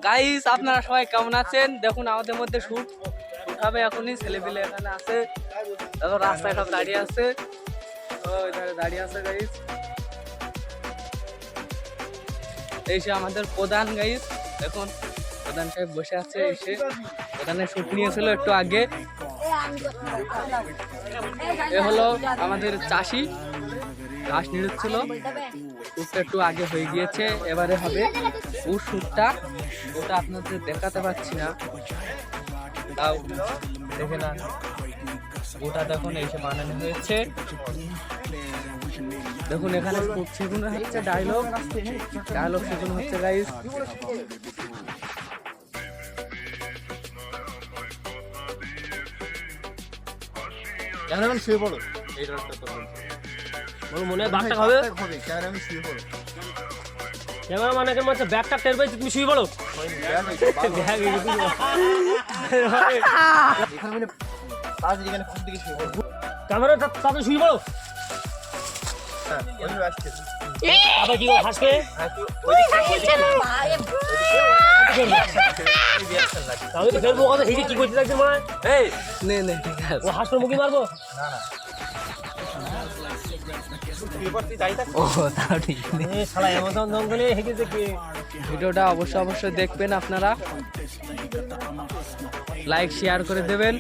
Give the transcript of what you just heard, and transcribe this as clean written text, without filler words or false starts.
Guys আপনারা সবাই কেমন আছেন? দেখুন আমাদের মধ্যে শুট উঠাবে এখনই, ছেলেপিলে এখানে আছে। দেখো রাস্তায় সব দাঁড়িয়ে আছে, ওই ধারে দাঁড়িয়ে আছে গাইস। এই সে আমাদের প্রধান গাইস, দেখুন প্রধান সাহেব বসে আছে। এসে প্রধানের শুট নিয়েছিল একটু আগে। এ হলো আমাদের চাষি, ঘাস নিড়ছিল, শুটটা একটু আগে হয়ে গিয়েছে, এবারে হবে ওর শুটটা। ওটা আপনাদের দেখাতে পাচ্ছি না, তাও দেখে না। ওটা দেখুন এসে বানানো হয়েছে। দেখুন এখানে সেগুলো হচ্ছে ডায়লগ সেগুলো হচ্ছে গাইস। ক্যামেরাম্যান শুয়ে পড়ো, এই রডটা তো বলো মনে হয় ব্যাগটা হবে ক্যামেরাম্যান শুয়ে পড়ো। ক্যামেরাম্যানের মধ্যে ব্যাগটা টের পাইছি, তুমি শুয়ে পড়ো। এখানে মানে তাড়াতাড়ি এখানে ফুট দিকে শুয়ে পড়ো। ক্যামেরা তাতে শুয়ে পড়ো। হ্যাঁ ওই আসছে আবার কি হাসবে? আমি তো ফেলবো কথা, এই যে কি করতে লাগছে মনে এই নে নে ঠিক আছে, ও হাসবে মুখে মারবো। না না পেপার তুই দাঁড়িয়ে থাক। ও তাও ঠিক নেই। এ শালা এমন জঙ্গলে হেগেছে কি। ভিডিওটা অবশ্যই দেখবেন আপনারা, লাইক শেয়ার করে দেবেন।